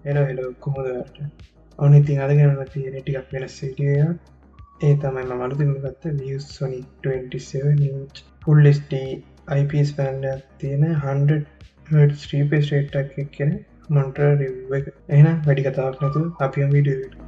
හෙල කොහොදට ඕන ඉතින් අද ගැන තියෙන ටිකක් වෙනස් සිටිය ඒ තමයි මලුතිම ගත්ත වියසොනි 27 ෆුල් ස්ට IPස් පැන්ඩ තියෙන 100 ස්ට්‍රීපස් රේට්ක් කියන මොන්ට්‍ර රිව් එක එන වැඩි කතාවක් නැතු අපියම් විඩියට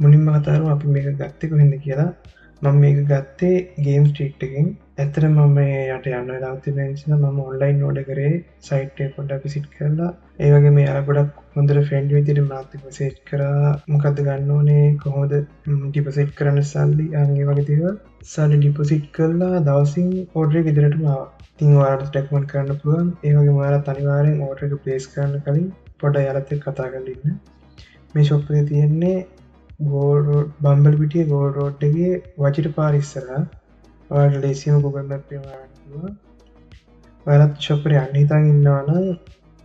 මුලින්ම කතාරු අපි මේක ගත්තෙ කොහෙද කියලා මම මේක ගත්තේ ගේම් ස්ට්‍රීට් එකෙන් ඇතර මම යට යන්න දවති නිසා මම ඔන්ලයින් නෝඩ කරේ සයිට් පොඩ්ඩක් විසිට් කරලා ඒවගේ මේ අර ගොඩක් හොඳට ෆ්‍රෙන්ඩ් විදිහට මාත් මෙසේජ් කරා මොකද්ද ගන්න ඕනේ කොහොමද ඩිපොසිට් කරන්න සල්ලි අය වගේ දේවල් සල්ලි ඩිපොසිට් කරලා දවසින් ඕඩර් එක ඉදිරියටම ආවා. ඉතින් ඔයාලට ටැග්මන්ට් කරන්න පුළුවන්. ඒ වගේම ඔයාලත් අනිවාර්යෙන් ඕඩර් එක ප්ලේස් කරන්න කලින් පොඩ්ඩක් යාලත් එක්ක කතා කරලා ඉන්න. මේ ෂොප් එකේ තියෙන්නේ ගෝල්ඩ් බම්බල් පිටිය ගෝල්ඩ් රෝඩ් එකේ වජිර පාර ඉස්සරහා. ඔයාලට ලේසියම Google Map එකෙන් හොයන්න පුළුවන්. ඔයාලත් ෂොප් එකට යන්න හිතන් ඉන්නවා නම්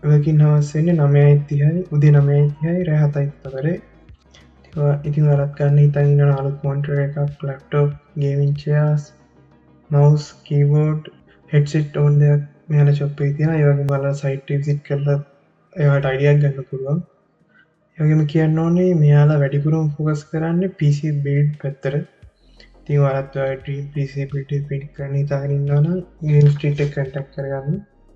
working hours වෙන්නේ 9:30යි උදේ 9:30යි රෑ 7:00යි විතර. ඉතින් ඔයාලත් ගන්න හිතන් ඉන්නවා අලුත් මොනිටර් එකක්, laptop, gaming chairs, mouse, keyboard, headset ඕන දෙයක් මෙයාලා ෂොප් එකේ තියෙනවා. ඒ වගේම ඔයාලා site එක visit කරලා ඒවට idea ගන්න පුළුවන්. යගේම කියන්න ඕනේ මෙයාලා වැඩිපුරම ෆෝකස් කරන්නේ PC build පැත්තට. ඉතින් ඔයාලත් ඔය dream PC build කරන්න හිතාගෙන ඉන්නවා නම් Game Street එක contact කරගන්න.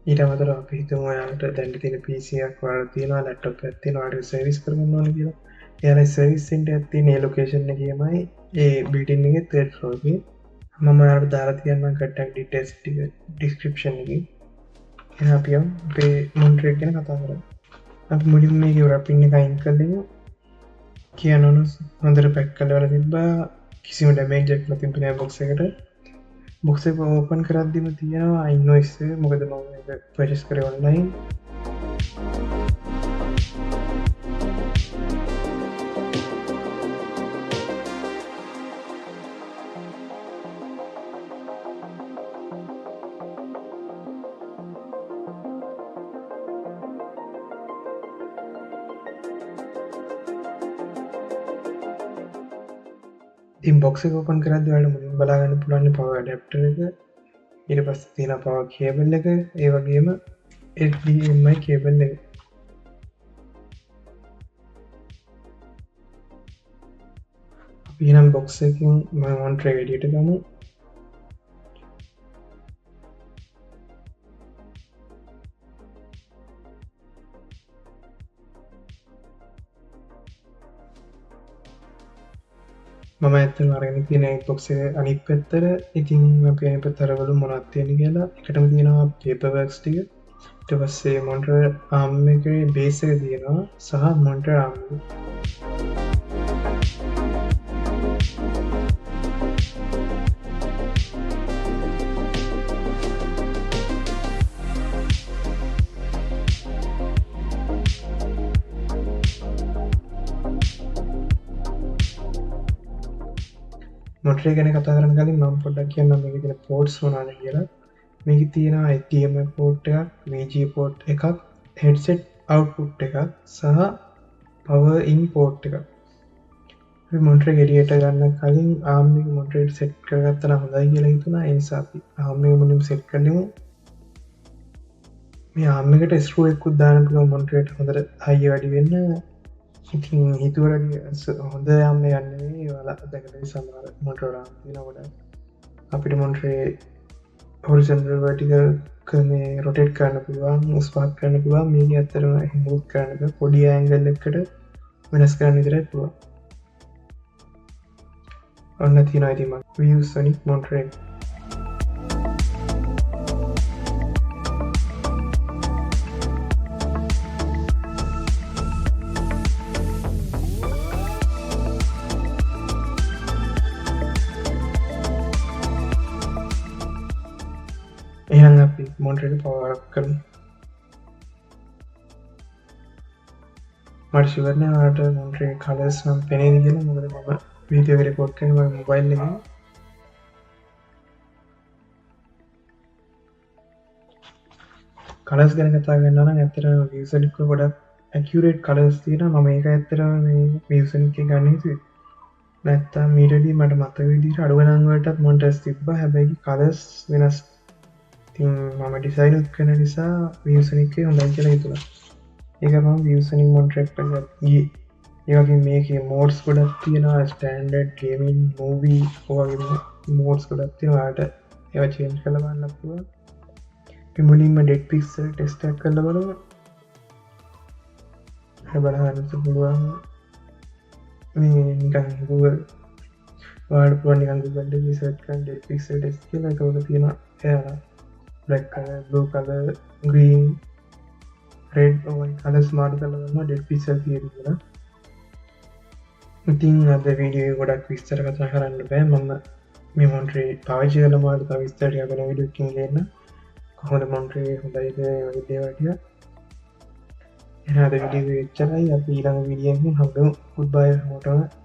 ඊට අමතරව අපි හිතමු ඔයාලට දැන් තියෙන PC එකක් ඔයාලා තියෙනවා, laptop එකක් තියෙනවා, ඔයාලට service කරගන්න ඕනේ කියලා. එයාලා service center එකක් තියෙන ඒ location එකේමයි ඒ building එකේ third floor එකේ. මම ඔයාලට දාලා තියන්නම් contact details ටික description එකේ. එහෙනම් අපි යමු අපේ මොන්ටර් එක ගැන කතා කරමු. අපි මුලින්ම මේක රැපින් එක අයින් කරලා කියනවලු හොඳට පැක් කරලා තිබ්බා කිසිම ඩැමේජ් එකක් නැතිව නෑ බොක්ස් එකට. බොක්ස් එක ඕපන් කරද්දිම තියෙනවා ඉන්වොයිස් එක. මොකද මම ඒක පර්චේස් කරේ ඔන්ලයින්. ඉතින් බොක්ස් එක ඕපන් කරද්දී ඔයාලට මුලින්ම බලා ගන්න පුළුවන් පවර් ඇඩැප්ටර් එක. ඊට පස්සේ තියෙන පවර් කේබල් එක, ඒ වගේම HDMI කේබල් එක. අපි නම් බොක්ස් එකකින් මොනිටර් එක එළියට ගමු. මම ඇත්තටම අරගෙන තියෙන Xbox එක අනිත් පැත්තට. ඉතින් අපි අනිත් පැත්තට අරවලු මොනවද තියෙන්නේ කියලා. එකටම තියෙනවා paper works ටික. ඊට පස්සේ monitor arm එකේ base එක තියෙනවා සහ monitor arm එක. මොනිටර් ගැන කතා කරන්න කලින් මම පොඩ්ඩක් කියන්නම් මේකේ තියෙන පෝර්ට්ස් මොනවද කියලා. මේකේ තියෙනවා HDMI පෝර්ට් එකක්, VGA පෝර්ට් එකක්, headset output එකක් සහ power in පෝර්ට් එකක්. අපි මොනිටර් එක එළියට ගන්න කලින් ARM එක මොනිටර් එකට සෙට් කරගත්තා නම් හොඳයි කියලා හිතුණා. ඒ නිසා අපි ARM එක මුලින්ම සෙට් කරගමු. මේ ARM එකට ස්ක්‍රූ එකකුත් දාන්න පුළුවන් මොනිටර් එකට හොඳට හයිය වැඩි වෙන්න. ඉතින් හිතුවට හොඳ යම් යන්නේ ඔයාලා දැකලා සමහර මොනිටර් ආම් තියෙනකොට අපිට මොනිටරේ හොරිසොන්ටල් වර්ටිකල් මේ රොටේට් කරන්න පුළුවන්, ස්පාක් කරන්න පුළුවන්. මේක ඇත්තටම හිමුත් කරන්න බෑ. පොඩි ඇන්ගල් එකකට වෙනස් කරන්න විතරයි පුළුවන්. ඔන්න තියෙනවා ඉතින් මම ViewSonic මොනිටර් එක. එහෙනම් අපි මොනිටර් එක පවර් අප් කරමු. මට ශිවරණයට මොන්ට්‍රේ කලස් නම් පෙනේදි කියලා මොකද මම වීඩියෝ රෙකෝඩ් කරන මගේ මොබයිල් එකෙන් කලස් ගැන කතා කරනවා නම් ඇත්තටම විසනික් ගොඩක් ඇකියුරේට් කලර්ස් තියෙනවා මම ඒක ඇත්තටම මේ විසනික් එක ගන්න හිතුවේ නැත්තම් මීටදී මට මතක විදිහට අඩු ගණන් වලටත් මොන්ටස් තිබ්බා හැබැයි කලර්ස් වෙනස් ඉතින් මම ඩිසයින් උත් කරන නිසා විසනික් එක හොඳයි කියලා හිතුණා ඒක මම විසනික් මොන්ට්‍රෙක් එකට ගියේ ඒ වගේ මේකේ මෝඩ්ස් ගොඩක් තියෙනවා ස්ටෑන්ඩඩ් ගේමින් මූවී වගේ මෝඩ්ස් ගොඩක් තියෙනවා ඔයාලට ඒවා චේන්ජ් කරලා බලන්න පුළුවන් මුලින්ම ඩෙඩ් පික්සල් ටෙස්ට් එකක් කරලා බලමු බලන්න පුළුවන් මේ නිකන් Google ඔයාලට පුළුවන් නිකන් Google එකේ සර්ච් කරන්න ඩෙඩ් පික්සල් ටෙස්ට් කියලා ඒකවල තියෙනවා එයාලා black color blue color green red ඔය කලර්ස් මාරු කරලා බලනවා ඩෙඩ් පික්සල් තියෙන්නේ කියලා ඉතින් අද වීඩියෝ එක ගොඩක් විස්තර කතා කරන්න බෑ මම මේ මොන්ට්‍රේ පාවිච්චි කරලා මාළු තව විස්තර ටිකක් වෙන වීඩියෝ එකකින් ගේන්න කොහොමද මොන්ට්‍රේ හොඳයිද ඒ වගේ දේවල් ටික එහෙනම් අද වීඩියෝ එක එච්චරයි අපි ඊළඟ වීඩියෝ එකකින් හම්බෙමු goodbye හැමෝටම